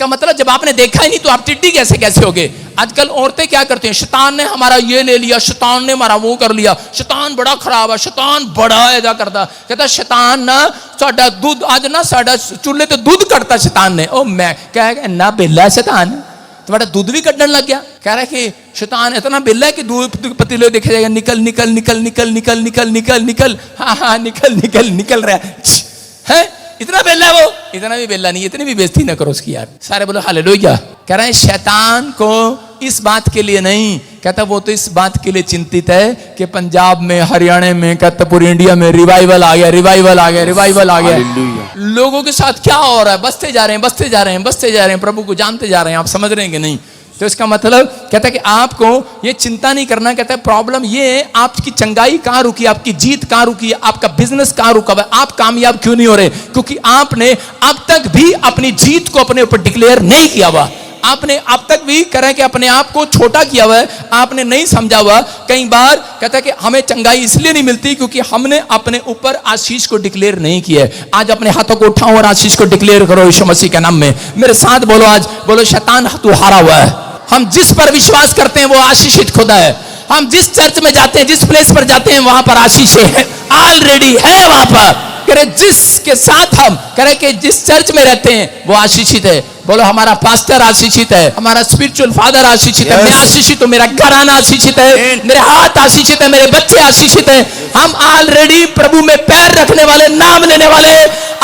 इसका मतलब जब आपने देखा ही नहीं तो आप टिड्डी कैसे होगे। आजकल औरतें क्या करती हैं, शैतान ने हमारा ये ले लिया, शैतान ने हमारा वो कर लिया, शैतान बड़ा खराब है, शैतान बड़ा ऐसा करता, कहता शैतान ना साडा दूध आज ना साडा चूल्हे तो दूध कटता शैतान ने। ओ मैं क्या ना बेला शैतान तुम्हारा दूध भी कटने लग गया। कह रहा है कि शैतान इतना बेला है कि दूध पतीले देखा जाएगा निकल निकल निकल निकल निकल निकल निकल निकल हाँ निकल निकल निकल रहा है। इतना बेला है वो, इतना भी बेला नहीं, इतनी भी बेइज्जती ना करो उसकी यार। सारे बोलो हालेलुया। कह रहे हैं शैतान को इस बात के लिए नहीं, कहता वो तो इस बात के लिए चिंतित है कि पंजाब में, हरियाणा में, कहता पूरी इंडिया में रिवाइवल आ गया, रिवाइवल आ गया, रिवाइवल आ गया। लोगों के साथ क्या हो रहा है, बसते जा रहे हैं, बसते जा रहे हैं, बसते जा रहे हैं, प्रभु को जानते जा रहे हैं। आप समझ रहे हैं कि नहीं? तो इसका मतलब कहता है कि आपको ये चिंता नहीं करना। कहता है प्रॉब्लम ये है आपकी चंगाई कहाँ रुकी, आपकी जीत कहाँ रुकी है, आपका बिजनेस कहाँ रुका है, आप कामयाब क्यों नहीं हो रहे? क्योंकि आपने अब तक भी अपनी जीत को अपने ऊपर डिक्लेयर नहीं किया हुआ। आपने अब तक भी कह रहे कि अपने आप को छोटा किया हुआ है, आपने नहीं समझा हुआ। कई बार कहता है कि हमें चंगाई इसलिए नहीं मिलती क्योंकि हमने अपने ऊपर आशीष को डिक्लेयर नहीं किया है। आज अपने हाथों को उठाओ और आशीष को डिक्लेयर करो यीशु मसीह के नाम में। मेरे साथ बोलो, आज बोलो शैतान तू हारा हुआ है। हम जिस पर विश्वास करते हैं वो आशीषित खुदा है। हम जिस चर्च में जाते हैं, जिस प्लेस पर जाते हैं, वहां पर आशीष है, ऑलरेडी है वहां पर। करे जिसके साथ हम करे कि जिस चर्च में रहते हैं वो आशीषित है। बोलो हमारा पास्टर आशीषित है, हमारा स्पिरिचुअल फादर आशीषित है, मैं आशीषित हूं, मेरा घराना आशीषित है, मेरे हाथ आशीषित है, मेरे बच्चे आशीषित है। हम ऑलरेडी प्रभु में पैर रखने वाले, नाम लेने वाले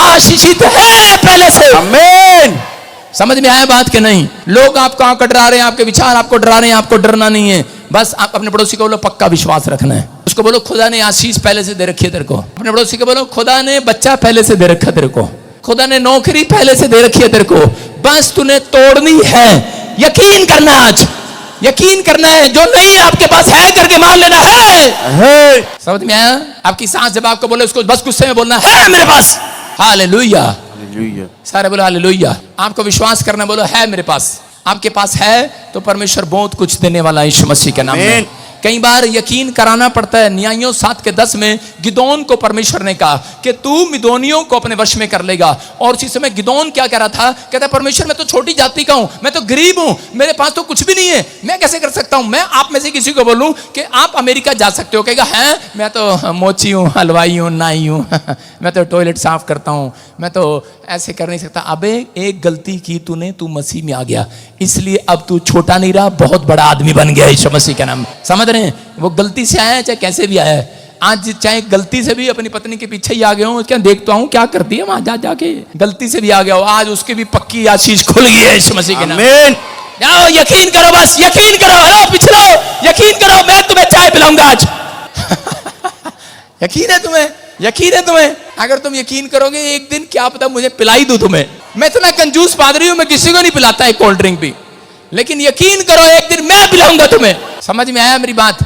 आशीषित है पहले से। आमीन। समझ में आया बात के नहीं? लोग आपको आंख डरा रहे हैं, आपके विचार आपको डरा रहे हैं, आपको डरना नहीं है। बस आप अपने पड़ोसी को बोलो पक्का विश्वास रखना है। उसको बोलो खुदा ने आशीष पहले से दे रखी है तेरे को। अपने पड़ोसी को बोलो खुदा ने बच्चा पहले से दे रखा तेरे को, खुदा ने नौकरी पहले से दे रखी है तेरे को, बस तूने तोड़नी है। यकीन करना, आज यकीन करना है, जो नहीं आपके पास है करके मान लेना है। समझ में आया? आपकी सांस जब आपको बोले उसको बस गुस्से में बोलना है मेरे पास। हालेलुया, सारे बोलो हालेलुया। आपको विश्वास करना, बोलो है मेरे पास। आपके पास है तो परमेश्वर बहुत कुछ देने वाला है यीशु मसीह के नाम में। कई बार यकीन कराना पड़ता है। न्यायों 7:10 में गिदोन को परमेश्वर ने कहा कि तू मिदोनियों को अपने वश में कर लेगा। और उसी समय गिदोन क्या कह रहा था? कहता परमेश्वर मैं तो छोटी जाति का हूं, मैं तो गरीब हूं, मेरे पास तो कुछ भी नहीं है, मैं कैसे कर सकता हूं? मैं आप में से किसी को बोलूं कि आप अमेरिका जा सकते हो, कहेगा है मैं तो मोची हूं, हलवाई हूं, नाई हूं मैं तो टॉयलेट साफ करता हूं, मैं तो ऐसे कर नहीं सकता। अबे एक गलती की तूने, तू मसीह में आ गया, इसलिए अब तू छोटा नहीं रहा, बहुत बड़ा आदमी बन गया यीशु मसीह के नाम। समझ रहे हैं? वो गलती से आया है चाहे कैसे भी आया है। आज चाहे गलती से भी अपनी पत्नी के पीछे ही आ गया हूं, क्या देखता हूं क्या करती है वहां जाके, गलती से भी आ गया हो, आज उसकी भी पक्की आशीष खुल गई है यीशु मसीह के नाम। आमीन। जाओ यकीन करो, बस यकीन करो। हेलो पिछलो यकीन करो, मैं तुम्हें चाय पिलाऊंगा आज यकीन है तुम्हें? यकीन है तुम्हें? अगर तुम यकीन करोगे एक दिन क्या पता मुझे पिलाई दूं तुम्हें। मैं इतना कंजूस पादरी हूं, मैं किसी को नहीं पिलाता है कोल्ड ड्रिंक भी, लेकिन यकीन करो एक दिन मैं पिलाऊंगा तुम्हें। समझ में आया मेरी बात?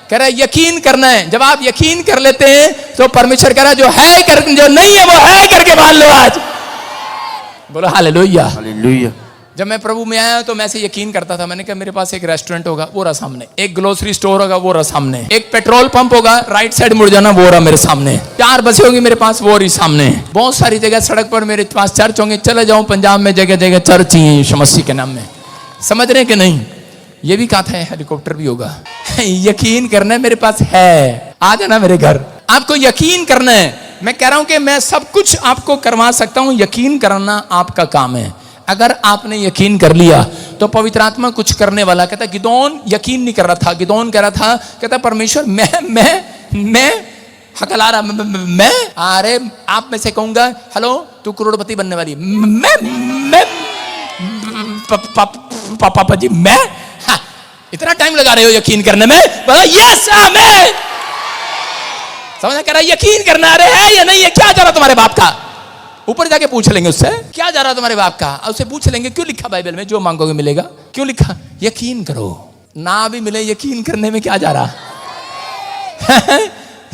कह रहा है यकीन करना है। जब आप यकीन कर लेते हैं तो परमेश्वर कह रहा है जो है कर, जो नहीं है वो है करके मान लो आज। बोलो हालेलुया, हालेलुया। जब मैं प्रभु में आया तो मैं ऐसे यकीन करता था। मैंने कहा मेरे पास एक रेस्टोरेंट होगा, वो रहा सामने, एक ग्रोसरी स्टोर होगा, वो रहा सामने, एक पेट्रोल पंप होगा, राइट साइड मुड़ जाना, वो रहा मेरे सामने, 4 बसें होंगी मेरे पास, वो रही सामने, बहुत सारी जगह सड़क पर मेरे पास चर्च होंगे। चले जाऊं पंजाब में जगह जगह चर्च ही है यीशु मसीह के नाम में। समझ रहे कि नहीं? ये भी कहा था हेलीकॉप्टर भी होगा यकीन करना है मेरे पास है, आ जाना मेरे घर। आपको यकीन करना है। मैं कह रहा हूं कि मैं सब कुछ आपको करवा सकता हूं, यकीन करना आपका काम है। अगर आपने यकीन कर लिया तो पवित्र आत्मा कुछ करने वाला। कहता गिदोन यकीन नहीं कर रहा था, गिदोन कह रहा था, कहता परमेश्वर मैं हकला रहा, मैं अरे आप में से कहूंगा हेलो तू करोड़पति बनने वाली, मैं पापा जी मैं इतना टाइम लगा रहे हो यकीन करने में? यस आमीन। समझ कर रहा यकीन करना अरे है या नहीं है? क्या जा रहा तुम्हारे बाप का? ऊपर जाके पूछ लेंगे उससे क्या जा रहा तुम्हारे बाप का, उससे पूछ लेंगे क्यों लिखा बाइबल में जो मांगोगे मिलेगा, क्यों लिखा? यकीन करो। ना भी मिले यकीन करने में क्या जा रहा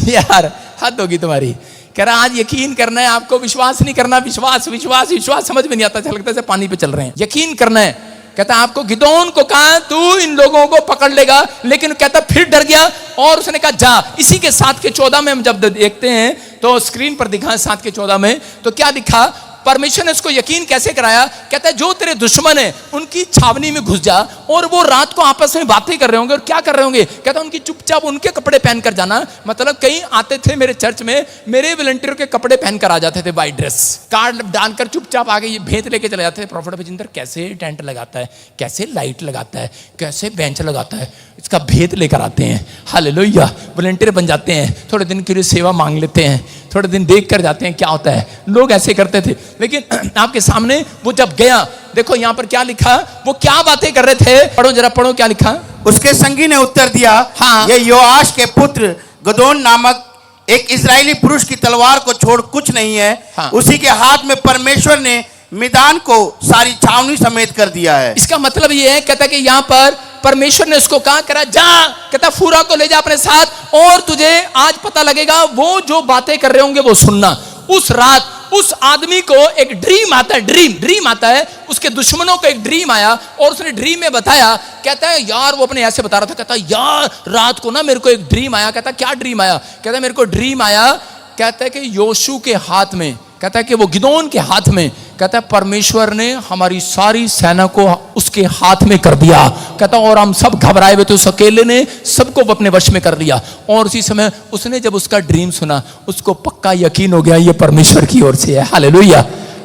यार हद होगी तुम्हारी। कह रहा आज यकीन करना है, आपको विश्वास नहीं करना। विश्वास विश्वास विश्वास समझ में नहीं आता, लगता है पानी पे चल रहे हैं। यकीन करना है। कहता आपको गिदोन को कहा तू इन लोगों को पकड़ लेगा, लेकिन कहता फिर डर गया और उसने कहा जा। इसी के 7:14 में हम जब देखते हैं तो स्क्रीन पर दिखा 7:14 में तो क्या दिखा? परमेश्वर ने उसको यकीन कैसे कराया? कहता है जो तेरे दुश्मन है उनकी छावनी में घुस जा, और वो रात को आपस में बातें कर रहे होंगे और क्या कर रहे होंगे? कहता है उनकी चुपचाप उनके कपड़े पहन कर जाना। मतलब कई आते थे मेरे चर्च में, मेरे वॉलंटियर के कपड़े पहनकर आ जाते थे, वाइट ड्रेस, कार्ड डालकर चुपचाप आगे ये भेंट लेके चले जाते थे। प्रॉफिट विजेंद्र कैसे टेंट लगाता है, कैसे लाइट लगाता है, कैसे बेंच लगाता है, इसका भेद लेकर आते हैं। हालेलुया, वॉलंटियर बन जाते हैं, थोड़े दिन के लिए सेवा मांग लेते हैं, थोड़े दिन देख कर जाते हैं क्या होता है। लोग ऐसे करते थे, लेकिन आपके सामने वो जब गया, देखो यहाँ पर क्या लिखा, वो क्या बातें कर रहे थे, पढ़ो जरा, पढ़ो क्या लिखा। उसके संगी ने उत्तर दिया, हाँ, ये योआश के पुत्र गदोन नामक एक इजरायली पुरुष की तलवार को छोड़ कुछ नहीं है। हाँ। उसी के हाथ में परमेश्वर ने मैदान को सारी छावनी समेत कर दिया है। इसका मतलब ये है, कहता है कि यहाँ पर परमेश्वर ने उसको कहा करा जा, कहता फूरा को ले जा अपने साथ, और तुझे आज पता लगेगा वो जो बातें कर रहे होंगे वो सुनना। उस रात उस आदमी को एक ड्रीम आता है, ड्रीम आता है, उसके दुश्मनों को एक ड्रीम आया और उसने ड्रीम में बताया। कहता है यार, वो अपने ऐसे बता रहा था, कहता यार रात को ना मेरे को एक ड्रीम आया। कहता क्या ड्रीम आया? कहता मेरे को ड्रीम आया, कहता है कि योशू के हाथ में, कहता है कि वो गिदोन के हाथ में, कहता है परमेश्वर ने हमारी सारी सेना को उसके हाथ में कर दिया। कहता और हम सब घबराए हुए थे, उस अकेले ने सबको अपने वश में कर लिया। और उसी समय उसने जब उसका ड्रीम सुना, उसको पक्का यकीन हो गया ये परमेश्वर की ओर से है। हालेलुया,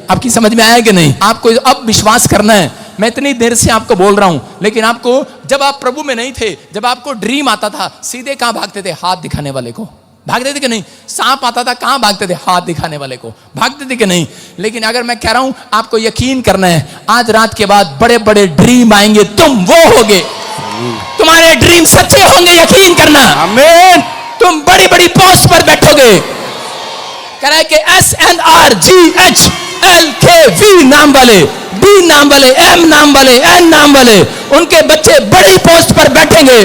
आपकी समझ में आया कि नहीं? आपको अब विश्वास करना है। मैं इतनी देर से आपको बोल रहा हूं, लेकिन आपको जब आप प्रभु में नहीं थे, जब आपको ड्रीम आता था, सीधे कहां भागते थे? हाथ दिखाने वाले को भागते थे कि नहीं? सांप आता था, कहां भागते थे? हाथ दिखाने वाले को भागते थे कि नहीं? लेकिन अगर मैं कह रहा हूं आपको यकीन करना है, आज रात के बाद बड़े बड़े ड्रीम आएंगे, तुम वो होगे, तुम्हारे ड्रीम सच्चे होंगे, यकीन करना। आमीन। तुम बड़ी बड़ी पोस्ट पर बैठोगे। कह रहा है कि SNRGHLKV नाम वाले, B नाम वाले, M नाम वाले, N नाम वाले, उनके बच्चे बड़ी पोस्ट पर बैठेंगे।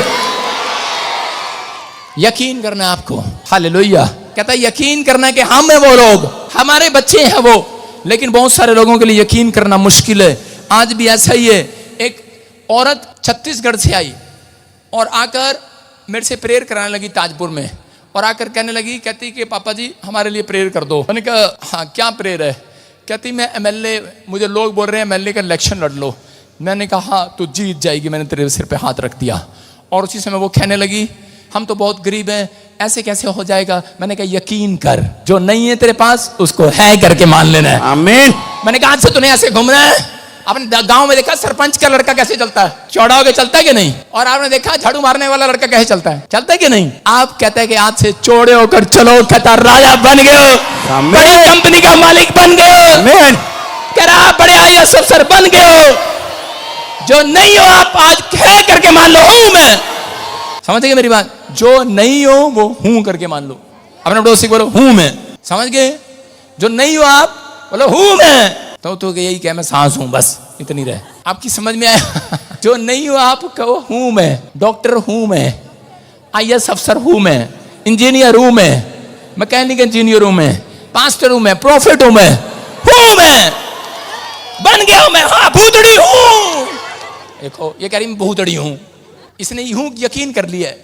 यकीन करना है आपको। हालेलुया, कहता है यकीन करना है कि हम है वो लोग, हमारे बच्चे हैं वो। लेकिन बहुत सारे लोगों के लिए यकीन करना मुश्किल है। आज भी ऐसा ही है। एक औरत छत्तीसगढ़ से आई और आकर मेरे से प्रेयर कराने लगी ताजपुर में, और आकर कहने लगी, कहती कि पापा जी हमारे लिए प्रेयर कर दो। मैंने कहा हाँ क्या प्रेयर है? कहती मैं MLA, मुझे लोग बोल रहे हैं MLA का इलेक्शन लड़ लो। मैंने कहा हाँ तू जीत जाएगी, मैंने तेरे सिर पे हाथ रख दिया। और उसी समय वो कहने लगी हम तो बहुत गरीब हैं, ऐसे कैसे हो जाएगा? मैंने कहा यकीन कर, जो नहीं है तेरे पास उसको है करके मान लेना है। आमीन। मैंने कहा आज से तूने ऐसे घूमना है। आपने गांव में देखा सरपंच का लड़का कैसे चलता है? चौड़ा होकर चलता है कि नहीं? और आपने देखा झाड़ू मारने वाला लड़का कैसे चलता है? चलता है कि नहीं? आप कहते हैं कि आज से चौड़े होकर चलो, कहता राजा बन गए हो, बड़ी कंपनी का मालिक बन गए हो, कह रहा बड़े IAS अफसर बन गए हो। जो नहीं हो आप आज है करके मान लो, हूं मैं। समझ गए मेरी बात? जो नहीं हो वो हूं करके मान लो। अपने पड़ोसी को बोलो हूं मैं। समझ गए? जो नहीं हो आप बोलो हूं मैं। तो यही क्या, मैं सांस हूं, बस इतनी रहे। आपकी समझ में आया? जो नहीं हो आप कहो हूं मैं, डॉक्टर हूं मैं, IAS अफसर हूं मैं, इंजीनियर हूं मैं, मैकेनिक इंजीनियर हूं मैं, पास्टर हूं मैं, प्रॉफिट हूं मैं, बन गया हूं मैं। हाँ भूतड़ी हूं। देखो ये कह रही मैं भूतड़ी हूं, इसने यूं यकीन कर लिया है।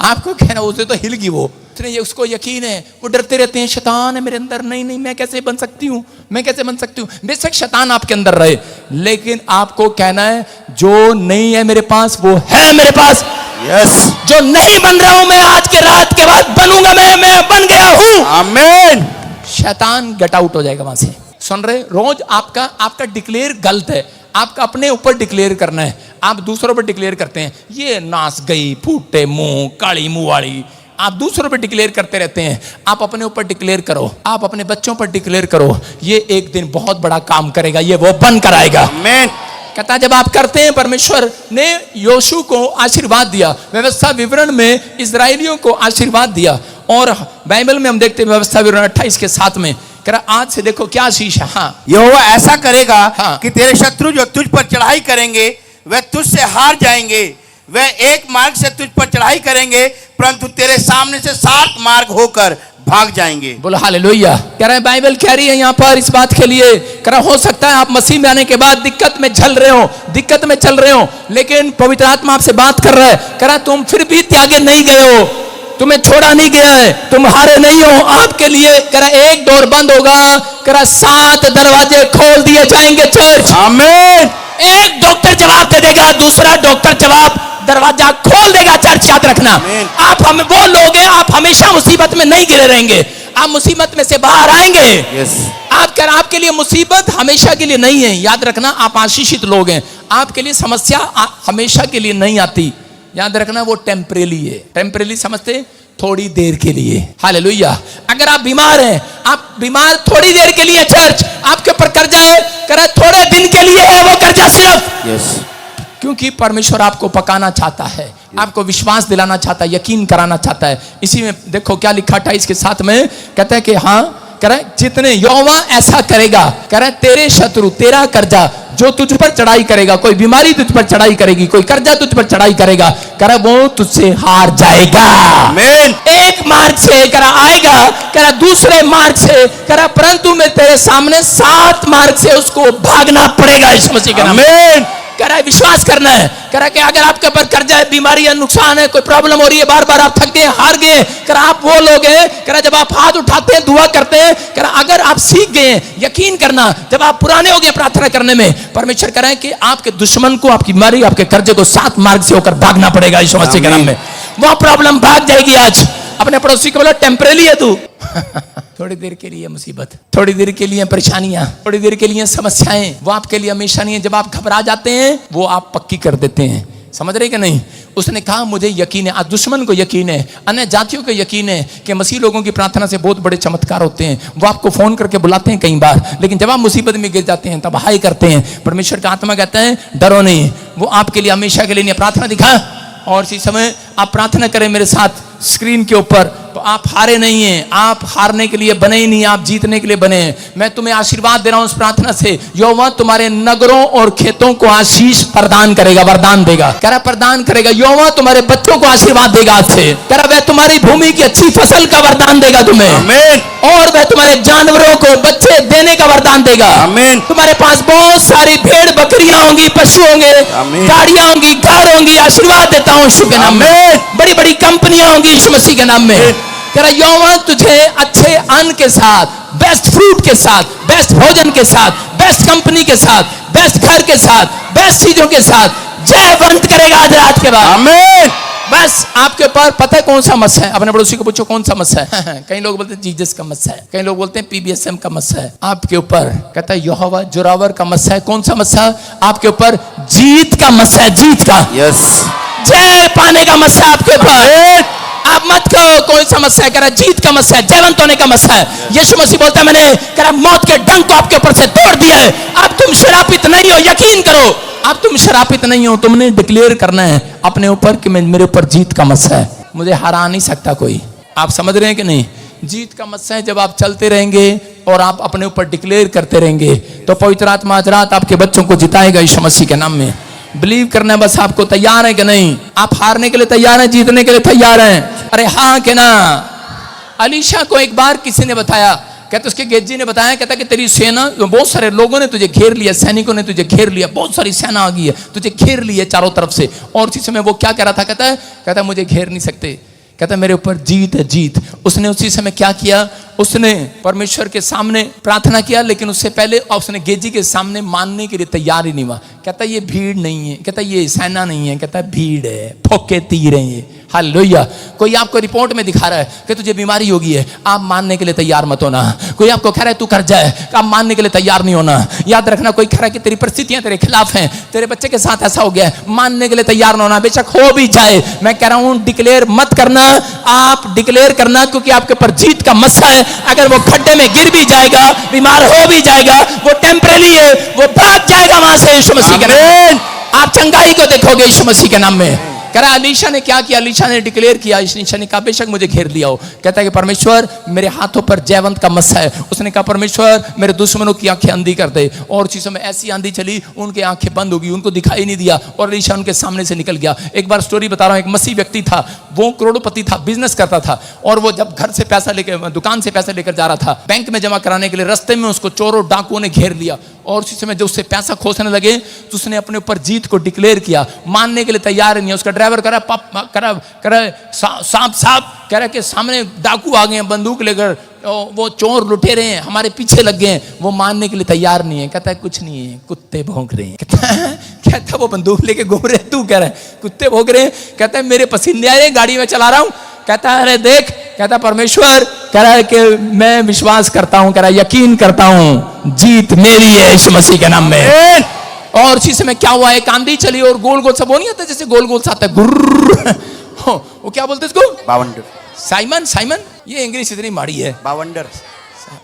आपको कहना उसे तो हिल गई वो, उसने ये उसको यकीन है। वो डरते रहते हैं शैतान है मेरे अंदर, नहीं मैं कैसे बन सकती हूँ, मैं कैसे बन सकती हूँ। बेशक शैतान आपके अंदर रहे, लेकिन आपको कहना है जो नहीं है मेरे पास वो है मेरे पास। यस। जो नहीं बन रहा हूं मैं, आज के रात के बाद बनूंगा मैं बन गया हूं। आमीन। शैतान गेट आउट हो जाएगा वहां से। सुन रहे? रोज आपका डिक्लेयर गलत है। आपका अपने ऊपर डिक्लेयर करना है, आप दूसरों पर डिक्लेयर करते हैं ये नाच गई, फूटे मुंह, काली मुंह वाली, आप दूसरों पर डिक्लेयर करते रहते हैं। आप अपने ऊपर डिक्लेयर करो, आप अपने बच्चों पर डिक्लेयर करो, ये एक दिन बहुत बड़ा काम करेगा, ये वो बन कर आएगा। आमीन। कहता जब आप करते हैं, परमेश्वर ने योशू को आशीर्वाद दिया, व्यवस्था विवरण में इजरायलियों को आशीर्वाद दिया। और बाइबल में हम देखते हैं व्यवस्था विवरण 28 के 7 में, आज से देखो क्या आशीष है। हाँ, यहोवा ऐसा करेगा हाँ, कि तेरे शत्रु जो तुझ पर चढ़ाई करेंगे वह तुझसे हार जाएंगे। वह एक मार्ग से तुझ पर चढ़ाई करेंगे, परंतु तेरे सामने से 7 मार्ग होकर भाग जाएंगे। बोलो हालेलुया। कह रहे हैं बाइबल कह रही है यहाँ पर इस बात के लिए, कह रहा हो सकता है आप मसीह में आने के बाद दिक्कत में चल रहे हो, लेकिन पवित्र आत्मा आपसे बात कर रहा है, कह रहा तुम फिर भी त्यागे नहीं गए हो, तुम्हें छोड़ा नहीं गया है, तुम हारे नहीं हो। आपके लिए करा एक डोर बंद होगा, करा 7 दरवाजे खोल दिए जाएंगे चर्च। आमीन। एक डॉक्टर जवाब दे देगा, दूसरा डॉक्टर जवाब दरवाजा खोल देगा चर्च, याद रखना। आमीन। आप हमें वो लोग हैं, आप हमेशा मुसीबत में नहीं गिरे रहेंगे, आप मुसीबत में से बाहर आएंगे। यस। आपके लिए मुसीबत हमेशा के लिए नहीं है, याद रखना। आप आशीषित लोग हैं, आपके लिए समस्या हमेशा के लिए नहीं आती, याद रखना। वो टेम्परेरी है। टेम्परेरी समझते, थोड़ी देर के लिए। हालेलुया। अगर आप बीमार हैं, आप बीमार थोड़ी देर के लिए, चर्च आपके ऊपर कर्जा है, करे थोड़े दिन के लिए है वो कर्जा सिर्फ। यस। क्योंकि परमेश्वर आपको पकाना चाहता है, आपको विश्वास दिलाना चाहता है, यकीन कराना चाहता है। इसी में देखो क्या लिखा 28 के 7 में, कहता है कि हाँ करे जितने यहोवा ऐसा करेगा, करे तेरे शत्रु, तेरा कर्जा जो तुझ पर चढ़ाई करेगा, कोई बीमारी तुझ पर चढ़ाई करेगी, कोई कर्जा तुझ पर चढ़ाई करेगा, करे वो तुझसे हार जाएगा। आमीन। एक मार्ग से करा आएगा, करा दूसरे मार्ग से करा, परंतु मैं तेरे सामने 7 मार्ग से उसको भागना पड़ेगा। इस मसीह के नाम में आमीन। करा विश्वास करना है, करा कि अगर आपके ऊपर कर्जा है, बीमारी है, नुकसान है, कोई प्रॉब्लम हो रही है, बार बार आप थक गए, हार गए, करा आप वो लोग हैं, करा जब आप हाथ उठाते हैं, दुआ करते हैं, करा अगर आप सीख गए यकीन करना, जब आप पुराने हो गए प्रार्थना करने में, परमेश्वर कह रहे हैं कि आपके दुश्मन को, आपकी बीमारी, आपके कर्जे को 7 मार्ग से होकर भागना पड़ेगा। यीशु मसीह के नाम में वो प्रॉब्लम भाग जाएगी। आज अपने पड़ोसी को बोला टेम्परेरी है तू थोड़ी देर के लिए मुसीबत, थोड़ी देर के लिए परेशानियां, थोड़ी देर के लिए समस्याएं, वो आपके लिए हमेशा नहीं है। जब आप घबरा जाते हैं, वो आप पक्की कर देते हैं। समझ रहे कि नहीं? उसने कहा मुझे यकीन है, आज दुश्मन को यकीन है, अन्य जातियों को यकीन है कि मसीह लोगों की प्रार्थना से बहुत बड़े चमत्कार होते हैं। वो आपको फोन करके बुलाते हैं कई बार, लेकिन जब आप मुसीबत में गिर जाते हैं तब हाय करते हैं। परमेश्वर का आत्मा कहता है डरो नहीं, वो आपके लिए हमेशा के लिए नहीं। प्रार्थना दिखा और इसी समय आप प्रार्थना करें मेरे साथ स्क्रीन के ऊपर, तो आप हारे नहीं हैं, आप हारने के लिए बने ही नहीं, आप जीतने के लिए बने हैं। मैं तुम्हें आशीर्वाद दे रहा हूं उस प्रार्थना से, यहोवा तुम्हारे नगरों और खेतों को आशीष प्रदान करेगा, वरदान देगा, कह रहा प्रदान करेगा। यहोवा तुम्हारे बच्चों को आशीर्वाद देगा आज से, कह रहा वह तुम्हारी भूमि की अच्छी फसल का वरदान देगा तुम्हें। आमीन। और वह तुम्हारे जानवरों को बच्चे देने का वरदान देगा। आमीन। तुम्हारे पास बहुत सारी भेड़ बकरियां होंगी, पशु होंगे, आमीन। गाड़ियां होंगी, घर होंगी। आशीर्वाद देता हूं यीशु के नाम में। बड़ी बड़ी कंपनियां होंगी यीशु मसीह के नाम में। कह रहा यहोवा तुझे अच्छे अन्न के साथ, बेस्ट फ्रूट के साथ, बेस्ट भोजन के साथ, बेस्ट कंपनी के साथ, बेस्ट घर के साथ, बेस्ट चीजों के साथ जयवंत करेगा आज रात के बाद। आमीन। बस आपके ऊपर पता है कौन सा मस्सा है? अपने पड़ोसी को पूछो कौन सा मस्सा है। कई लोग बोलते हैं जीसस का मस्सा है, कई लोग बोलते हैं पीबीएसएम का मस्सा है। आपके ऊपर कहता है यहोवा जोरावर का मस्सा है। कौन सा मस्सा? आपके ऊपर जीत का मस्सा है, जीत का, यस। जय पाने का मस्सा आपके ऊपर। आप मत कहो कोई समस्या है, कह रहा जीत का मस्सा है, जयवंत होने का मस्सा है। यीशु मसीह बोलता है मैंने कह रहा मौत के डंक को आपके ऊपर से तोड़ दिया है। अब तुम शरापित नहीं हो, यकीन करो, अब तुम शरापित नहीं हो। तुमने डिक्लेयर करना है अपने ऊपर कि मेरे ऊपर जीत का मस्सा है, मुझे हरा नहीं सकता कोई। आप समझ रहे हैं कि नहीं? जीत का मस्सा है जब आप चलते रहेंगे और आप अपने ऊपर डिक्लेयर करते रहेंगे, तो पवित्र आत्मा आज रात आपके बच्चों को जिताएगा यीशु मसीह के नाम में। बिलीव करना है बस, आपको तैयार है कि नहीं? आप हारने के लिए तैयार हैं, जीतने के लिए तैयार हैं? अरे हाँ कि ना? अलीशा को एक बार किसी ने बताया, कहते उसके गेजी ने बताया, कहता कि तेरी सेना, बहुत सारे लोगों ने तुझे घेर लिया, सैनिकों ने तुझे घेर लिया, बहुत सारी सेना आ गई है, तुझे घेर लिया चारों तरफ से। और उसी समय वो क्या कह रहा था? कहता है मुझे घेर नहीं सकते, कहता मेरे ऊपर जीत है, जीत। उसने उसी समय क्या किया? उसने परमेश्वर के सामने प्रार्थना किया, लेकिन उससे पहले उसने गेजी के सामने मानने के लिए तैयार ही नहीं हुआ। कहता ये भीड़ नहीं है, कहता ये सेना नहीं है, कहता भीड़ है, फोके तीर हैं ये। हालेलुया। कोई आपको रिपोर्ट में दिखा रहा है कि तुझे बीमारी होगी है, आप मानने के लिए तैयार मत होना। कोई आपको कह रहा है तू कर्जा है, आप मानने के लिए तैयार नहीं होना। याद रखना, कोई कह रहा है कि तेरी परिस्थितियां तेरे खिलाफ हैं, तेरे बच्चे के साथ ऐसा हो गया है, मानने के लिए तैयार ना होना। बेशक हो भी जाए, मैं कह रहा हूं डिक्लेयर मत करना, आप डिक्लेयर करना, क्योंकि आपके ऊपर जीत का मस्सा है। अगर वो खड्डे में गिर भी जाएगा, बीमार हो भी जाएगा, वो टेम्परेरी है, वो भाग जाएगा वहां से यीशु मसीह के नाम में। आप चंगाई को देखोगे यीशु मसीह के नाम में। कह रहा अलीशा ने क्या किया? अलीशा ने डिक्लेयर किया, अलीशा ने कहा बेशक मुझे घेर लिया हो, कहता है कि परमेश्वर मेरे हाथों पर जयवंत का मस्सा है। उसने कहा परमेश्वर मेरे दुश्मनों की आंखें अंधी कर दे। और उसी समय ऐसी आंधी चली, उनकी आंखें बंद हो गई, उनको दिखाई नहीं दिया, और अलीशा उनके सामने से निकल गया। एक बार स्टोरी बता रहा हूं, एक मसीह व्यक्ति था, वो करोड़पति था, बिजनेस करता था, और वो जब घर से पैसा लेकर, दुकान से पैसा लेकर जा रहा था बैंक में जमा कराने के लिए, रास्ते में उसको चोरों डाकुओं ने घेर लिया। और उसी समय जब उससे पैसा खोसने लगे तो उसने अपने ऊपर जीत को डिक्लेयर किया, मानने के लिए तैयार नहीं है। उसका ड्राइवर करा सांप सांप, कह रहा कि सामने डाकू आ गए हैं बंदूक लेकर, वो चोर लुटेरे हैं हमारे पीछे लग गए हैं, वो मानने के लिए तैयार नहीं है। कहता है कुछ नहीं है, कुत्ते भौंक रहे हैं। कहता है वो बंदूक लेके घूम रहे हैं, तू कह रहा है कुत्ते भौंक रहे हैं। कहता है मेरे पसीने आ रहे हैं, गाड़ी में चला रहा हूं। कहता है अरे देख, कहता परमेश्वर कह रहा है कि मैं विश्वास करता हूं, कह रहा है यकीन करता हूं जीत मेरी है यीशु मसीह के नाम में। और उसी समय क्या हुआ, एक आंधी चली और गोल गोल सब वो नहीं आता जैसे गोल गोल सा आता है गुर्र, वो क्या बोलते इसको, बावंडर। साइमन, साइमन, ये इंग्लिश इतनी माड़ी है। बावंडर,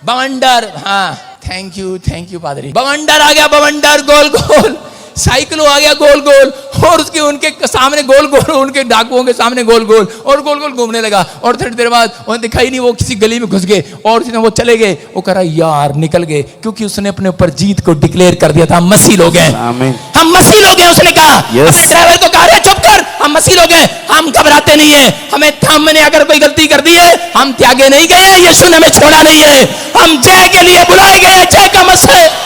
बवंडर, हाँ थैंक यू पादरी। बवंडर आ गया, बवंडर गोल गोल, साइकिलो आ गया गोल गोल, और उसके उनके सामने गोल गोल, उनके डाकुओं के सामने गोल गोल, और गोल गोल घूमने लगा। और थोड़ी देर बाद वो दिखाई नहीं, वो किसी गली में घुस गए और वो चले गए। वो कह रहा यार निकल गए, क्योंकि उसने अपने ऊपर जीत को डिक्लेयर कर दिया था। हम मसीह लोग हैं, हम मसीह लोग हैं। उसने कहा अपने ड्राइवर को कहा चुप कर, हम मसीह लोग हैं, हम घबराते नहीं है। हमने अगर कोई गलती कर दी है, हम त्यागे नहीं गए, यीशु ने हमें छोड़ा नहीं है, हम जय के लिए बुलाए गए, जय का मसीह।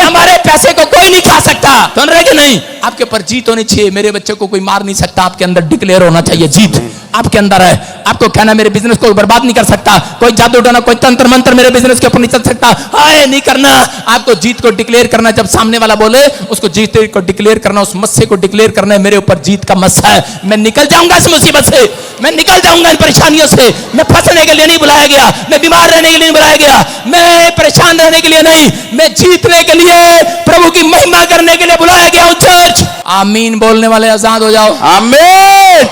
हमारे पैसे को कोई नहीं खा सकता, सुन रहे कि नहीं? आपके ऊपर जीत होनी चाहिए। मेरे बच्चे को कोई मार नहीं सकता, आपके अंदर डिक्लेयर होना चाहिए जीत आपके अंदर है। आपको कहना मेरे बिजनेस को बर्बाद नहीं कर सकता, कोई जादू टोना, कोई तंत्र मंत्र मेरे बिजनेस के ऊपर नहीं चल सकता, हाय नहीं करना। आपको जीत को डिक्लेयर करना, जब सामने वाला बोले उसको जीत को डिक्लेयर करना, उस मस्से को डिक्लेयर करना है मेरे ऊपर जीत का मस्सा है, मैं निकल जाऊंगा इस मुसीबत से, मैं निकल जाऊंगा इन परेशानियों से। मैं फंसने के लिए नहीं बुलाया गया, मैं बीमार रहने के लिए नहीं बुलाया गया, मैं परेशान रहने के लिए नहीं, मैं जीतने के लिए, प्रभु की महिमा करने के लिए बुलाया गया हूं। चर्च आमीन बोलने वाले आजाद हो जाओ। आमीन।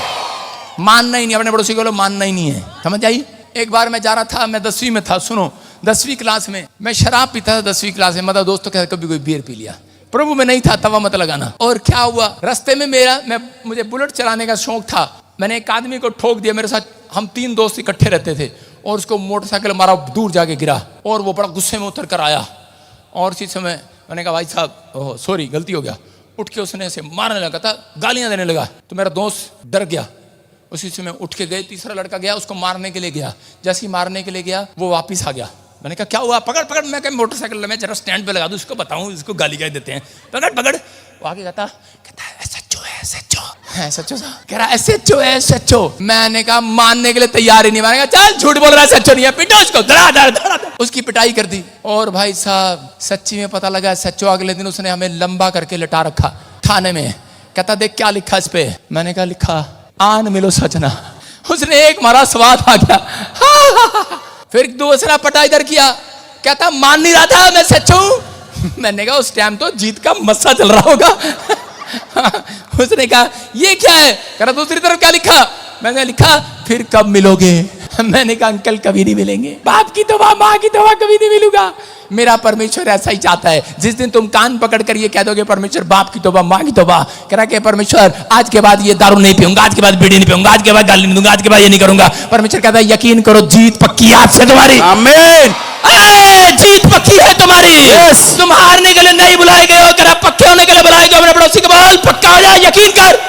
मानना ही नहीं, अपने पड़ोसी को मानना ही नहीं है, समझ आई? एक बार मैं जा रहा था, मैं 10वीं में था, सुनो 10वीं क्लास में मैं शराब पीता था 10वीं क्लास में, मतलब दोस्तों के साथ कभी कोई बियर पी लिया, प्रभु में नहीं था, तवा मत लगाना। और क्या हुआ, रास्ते में मुझे बुलेट चलाने का शौक था, मैंने एक आदमी को ठोक दिया, मेरे साथ हम 3 दोस्त इकट्ठे रहते थे, और उसको मोटरसाइकिल मारा, दूर जाके गिरा, और वो बड़ा गुस्से में उतर कर आया। और इसी समय मैंने कहा भाई साहब सॉरी गलती हो गया, उठ के उसने ऐसे मारने लगा था, गालियां देने लगा, तो मेरा दोस्त डर गया। उसी समय उठ के गए, तीसरा लड़का गया, उसको मारने के लिए गया, जैसे ही मारने के लिए गया वो वापस आ गया। मैंने कहा क्या हुआ, पकड़ पकड़, मैं कहा मोटरसाइकिल मैं जरा स्टैंड पे लगा दूं, उसको बताऊं, इसको गाली गाली देते हैं, पकड़ पकड़। वो आगे कहता है सच्चो है, सच्चो है, सच्चो सा कह रहा है सच्चो है, सच्चो। मैंने कहा मानने के लिए तैयार ही नहीं, मैंने कहा चल झूठ बोल रहा है, सच्चो नहीं है, पिटो उसको, धड़ा धड़ा धड़ा। उसकी पिटाई कर दी, और भाई साहब सच्ची में पता लगा सच्चो अगले दिन उसने हमें लंबा करके लिटा रखा थाने में। कहता देख क्या लिखा इस पे, मैंने कहा लिखा आन मिलो सजना। उसने एक मारा, स्वाद आ गया। फिर दूसरा पटा इधर किया, कहता मान नहीं रहा था मैं सच हूं। मैंने कहा उस टाइम तो जीत का मस्सा चल रहा होगा। उसने कहा ये क्या है, कह रहा दूसरी तरफ क्या लिखा, मैंने लिखा फिर कब मिलोगे। मैंने कहा अंकल कभी नहीं मिलेंगे, बाप की तोबा माँ की तोबा कभी नहीं मिलूंगा। मेरा परमेश्वर ऐसा ही चाहता है, जिस दिन तुम कान पकड़ कर ये कह दोगे परमेश्वर बाप की तोबा माँ की तोबा, कह रहा कि परमेश्वर आज के बाद ये दारू नहीं पीऊंगा, आज के बाद बीड़ी नहीं पीऊंगा, आज के बाद गाली नहीं दूंगा, आज के बाद ये नहीं करूंगा। परमेश्वर कहता है यकीन करो जीत पक्की आज से तुम्हारी। आमीन। जीत पक्की है तुम्हारी। तुम हारने के लिए नहीं बुलाए गए हो, कह पक्के होने के लिए बुलाए गए। अपने पड़ोसी को बोल पक्का हो जा, यकीन कर,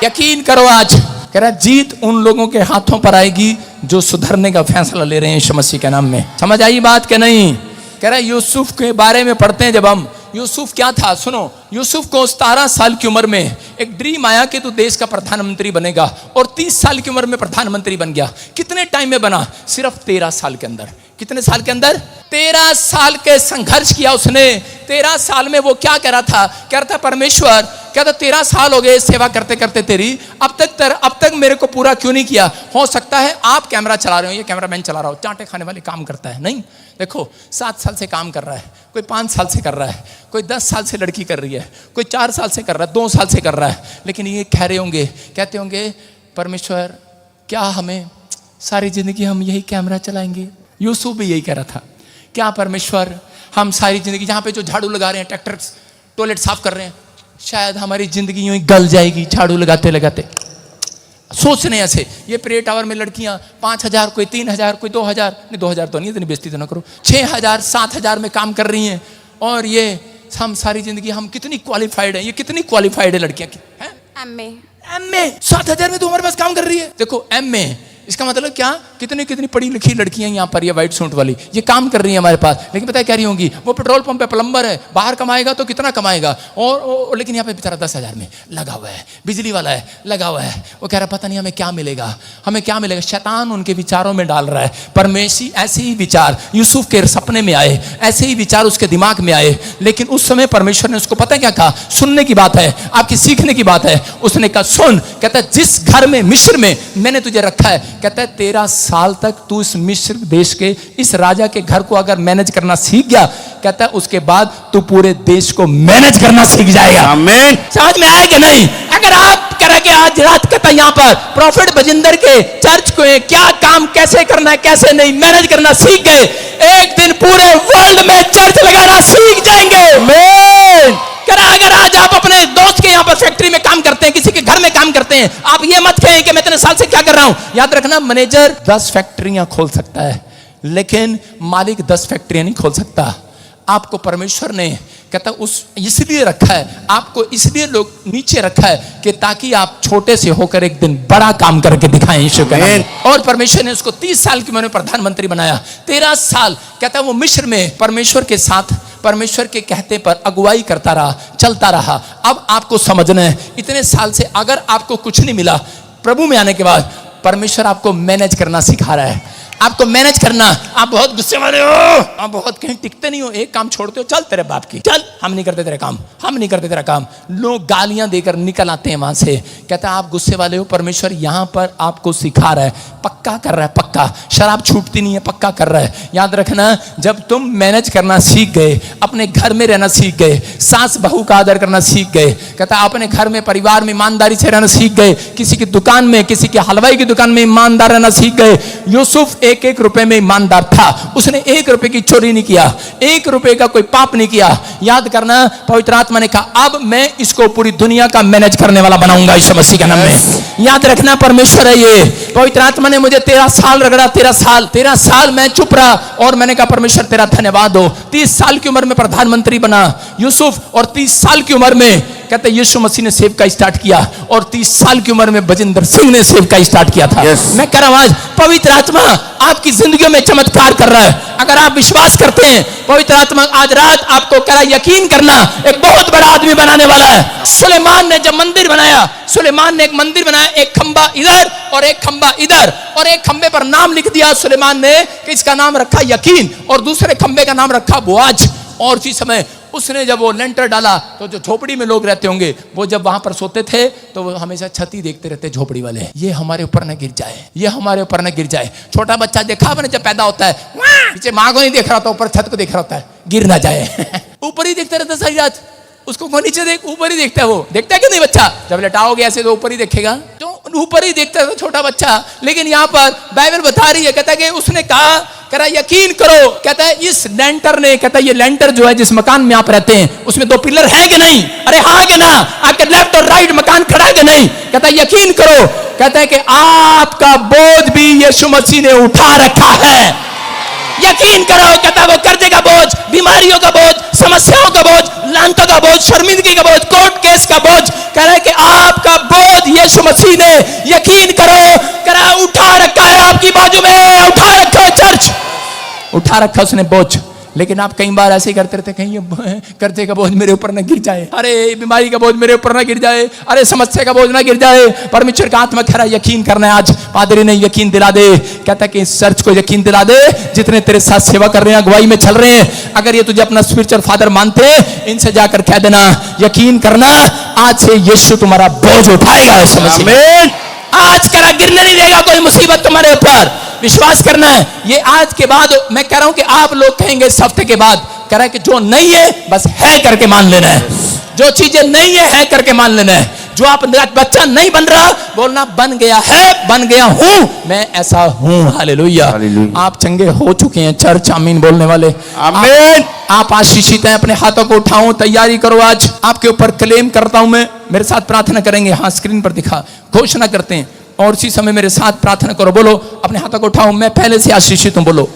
यकीन करो आज। कह रहा जीत उन लोगों के हाथों पर आएगी जो सुधरने का फैसला ले रहे हैं यीशु मसीह के नाम में। समझ आई बात के नहीं? कह रहा यूसुफ के बारे में पढ़ते हैं जब हम, यूसुफ क्या था सुनो। यूसुफ को 17 साल की उम्र में एक ड्रीम आया कि तू देश का प्रधानमंत्री बनेगा, और 30 साल की उम्र में प्रधानमंत्री बन गया। कितने टाइम में बना? सिर्फ 13 साल के अंदर। कितने साल के अंदर? 13 साल के संघर्ष किया उसने। 13 साल में वो क्या कह रहा था? कह रहा था परमेश्वर, क्या था 13 साल हो गए सेवा करते करते तेरी, अब तक मेरे को पूरा क्यों नहीं किया? हो सकता है आप कैमरा चला रहे हो, ये कैमरामैन चला रहा हो, चांटे खाने वाले काम करता है नहीं। देखो 7 साल से काम कर रहा है, कोई 5 साल से कर रहा है, कोई 10 साल से लड़की कर रही है, कोई 4 साल से कर रहा है, 2 साल से कर रहा है, लेकिन ये कह रहे होंगे, कहते होंगे परमेश्वर क्या हमें सारी जिंदगी हम यही कैमरा चलाएंगे? यूसुफ भी यही कह रहा था, क्या परमेश्वर हम सारी जिंदगी जहाँ पे जो झाड़ू लगा रहे हैं, ट्रैक्टर टॉयलेट साफ कर रहे हैं, शायद हमारी जिंदगी यूं ही गल जाएगी झाड़ू लगाते लगाते। सोचने ऐसे, ये प्रे टावर में लड़कियां 5,000, कोई 3,000, कोई 2,000, नहीं 2,000 तो नहीं, इतनी बेइज्जती तो ना करो, 6,000 7,000 में काम कर रही हैं, और ये हम सारी जिंदगी, हम कितनी क्वालिफाइड है, ये कितनी क्वालिफाइड है लड़कियां की, हैं? एमए 7,000 में तो हमारे पास काम कर रही है। देखो एमए इसका मतलब क्या, कितनी कितनी पढ़ी लिखी लड़कियां यहाँ पर, ये व्हाइट सूट वाली, ये काम कर रही है हमारे पास, लेकिन पता है क्या रही होंगी, वो पेट्रोल पंप पे प्लम्बर है, बाहर कमाएगा तो कितना कमाएगा, और लेकिन यहाँ पे बेचारा 10,000 में लगा हुआ है, बिजली वाला है लगा हुआ है, वो कह रहा पता नहीं हमें क्या मिलेगा, हमें क्या मिलेगा। शैतान उनके विचारों में डाल रहा है। परमेशी ऐसे ही विचार यूसुफ के सपने में आए, ऐसे ही विचार उसके दिमाग में आए, लेकिन उस समय परमेश्वर ने उसको पता है क्या कहा, सुनने की बात है, आपकी सीखने की बात है। उसने कहा सुन, कहता है जिस घर में मिस्र में मैंने तुझे रखा है, कहता है 13 साल तक तू इस मिस्र देश के इस राजा के घर को अगर मैनेज करना सीख गया, कहता है उसके बाद तू पूरे देश को मैनेज करना सीख जाएगा। आमीन। समझ में आया कि नहीं? अगर आप करें कि आज रात कहता यहाँ पर प्रॉफिट बजिंदर के चर्च को क्या काम कैसे करना है कैसे नहीं मैनेज करना सीख गए, एक दिन पूरे वर्ल्ड में चर्च लगाना सीख जाएंगे। आमीन। अगर आज आप अपने दोस्त के यहाँ पर फैक्ट्री में काम करते हैं, किसी के घर में काम करते हैं, आप ये मत कहें कि मैं इतने साल से क्या कर रहा हूं। याद रखना, मैनेजर 10 फैक्ट्रियां खोल सकता है, लेकिन मालिक 10 फैक्ट्रियां नहीं खोल सकता। आपको परमेश्वर ने कहता उस इसलिए रखा है, आपको इसलिए लोग नीचे रखा है कि ताकि आप छोटे से होकर एक दिन बड़ा काम करके दिखाएं यीशु के नाम में। और परमेश्वर ने उसको 30 साल की उम्र में प्रधानमंत्री बनाया। 13 साल कहता वो मिस्र में परमेश्वर के साथ, परमेश्वर के कहते पर अगुवाई करता रहा, चलता रहा। अब आपको समझना है, इतने साल से अगर आपको कुछ नहीं मिला, प्रभु में आने के बाद परमेश्वर आपको मैनेज करना सिखा रहा है। आपको मैनेज करना, आप बहुत गुस्से वाले हो, आप बहुत कहीं टिकते नहीं हो, एक काम छोड़ते हो, चल तेरे बाप की, चल हम नहीं करते तेरा काम, हम नहीं करते तेरा काम, लोग गालियां देकर निकल आते हैं वहां से। कहता है आप गुस्से वाले हो, परमेश्वर यहां पर आपको सिखा रहा है, पक्का कर रहा है, पक्का शराब छूटती नहीं है, पक्का कर रहा है। याद रखना, जब तुम मैनेज करना सीख गए, अपने घर में रहना सीख गए, सास बहू का आदर करना सीख गए, कहता अपने घर में परिवार में ईमानदारी से रहना सीख गए, किसी की दुकान में, किसी की हलवाई की दुकान में ईमानदार रहना सीख गए। यूसुफ 1-1 रुपए में ईमानदार था, उसने 1 रुपए की चोरी नहीं किया, 1 रुपए का कोई पाप नहीं किया। याद करना, पवित्र आत्मा ने कहा अब मैं इसको पूरी दुनिया का मैनेज करने वाला बनाऊंगा यीशु मसीह के नाम में। याद रखना, परमेश्वर है ये। पवित्र आत्मा ने मुझे 13 साल रगड़ा, 13 साल मैं चुप रहा, और मैंने कहा परमेश्वर तेरा धन्यवाद हो। 30 साल की उम्र में प्रधानमंत्री बना यूसुफ, और 30 साल की उम्र में कहते यीशु मसीह ने सेवकाई स्टार्ट किया, और 30 साल की उम्र में बजिंदर सिंह ने सेवकाई स्टार्ट किया था। मैं कह रहा हूं आज पवित्र आत्मा आपकी जिंदगी में चमत्कार कर रहा है। अगर आप विश्वास करते हैं, पवित्र आत्मा आज रात आपको कह रहा है यकीन करना, एक बहुत बड़ा आदमी बनाने वाला है। सुलेमान ने जब मंदिर बनाया, सुलेमान ने एक मंदिर बनाया, एक खंबा इधर और एक खंबा इधर, और एक खंबे पर नाम लिख दिया सुलेमान ने कि इसका नाम रखा यकीन, और दूसरे खंबे का नाम रखा बोआज। और उसी समय उसने जब वो लेंटर डाला, तो जो झोपड़ी में लोग रहते होंगे, वो जब वहां पर सोते थे तो वो हमेशा छत ही देखते रहते झोपड़ी वाले, ये हमारे ऊपर न गिर जाए, ये हमारे ऊपर न गिर जाए। छोटा बच्चा देखा आपने जब पैदा होता है, पीछे माँ को नहीं देख रहा होता, ऊपर छत को देख रहा होता है, गिर ना जाए। ऊपर ही देखता रहता सारी रात, उसको कौन नीचे देख, ऊपर ही देखता है। वो देखता है कि नहीं बच्चा, जब लेटाओगे ऐसे तो ऊपर ही देखेगा, तो ऊपर ही देखता है छोटा बच्चा। लेकिन यहाँ पर बाइबल बता रही है, कहता है कि उसने कहा, कह रहा यकीन करो, कहता है इस लेंटर ने, कहता है ये लेंटर जो है जिस मकान में आप रहते हैं उसमें 2 पिलर है कि नहीं, अरे हाँ कि ना, आपके लेफ्ट और राइट मकान खड़ा है कि नहीं, कहता है यकीन करो, कहता है कि आपका बोझ भी यीशु मसीह ने उठा रखा है। यकीन करो, कहता है वो कर्जे का बोझ, बीमारियों का बोझ, समस्याओं का बोझ, लानतों का बोझ, शर्मिंदगी का बोझ, कोर्ट केस का बोझ, कह रहा है कि आपका बोझ यीशु मसीह ने, यकीन करो, कह रहा है उठा रखा है आपकी बाजू में, उठा रखा है चर्च, उठा रखा उसने बोझ। लेकिन आप कई बार ऐसे ही करते रहते, कहीं ये कर्जे का बोझ मेरे ऊपर न गिर जाए, अरे बीमारी का बोझ मेरे ऊपर न गिर जाए, अरे समस्या का बोझ न गिर जाए। परमेश्वर का आत्मा कह रहा है यकीन करना है। आज पादरी ने यकीन दिला दे, कहता है कि इस चर्च को यकीन दिला दे, जितने तेरे साथ सेवा कर रहे हैं, अगुवाई में चल रहे हैं, अगर ये तुझे अपना स्पिरिचुअल फादर मानते हैं, इनसे जाकर कह देना यकीन करना, आज से यीशु तुम्हारा बोझ उठाएगा। समझ आज करा गिरने नहीं देगा कोई मुसीबत तुम्हारे ऊपर, विश्वास करना है। ये आज के बाद मैं कह रहा हूं कि आप लोग कहेंगे इस हफ्ते के बाद, कह रहा है कि जो नहीं है बस है करके मान लेना है, जो चीजें नहीं है करके मान लेना है। जो आप बच्चा नहीं बन रहा, बोलना बन गया है, बन गया हूं, मैं ऐसा हूं। हालेलुया। आप चंगे हो चुके हैं चर्च, आमीन बोलने वाले, आमीन। आप आशीषित हैं, अपने हाथों को उठाओ, तैयारी करो। आज आपके ऊपर क्लेम करता हूं मैं, मेरे साथ प्रार्थना करेंगे। हाँ, स्क्रीन पर दिखा, घोषणा करते हैं, और उसी समय मेरे साथ प्रार्थना करो। बोलो, अपने हाथों को उठाओ, मैं पहले से आशीषित हूं। बोलो,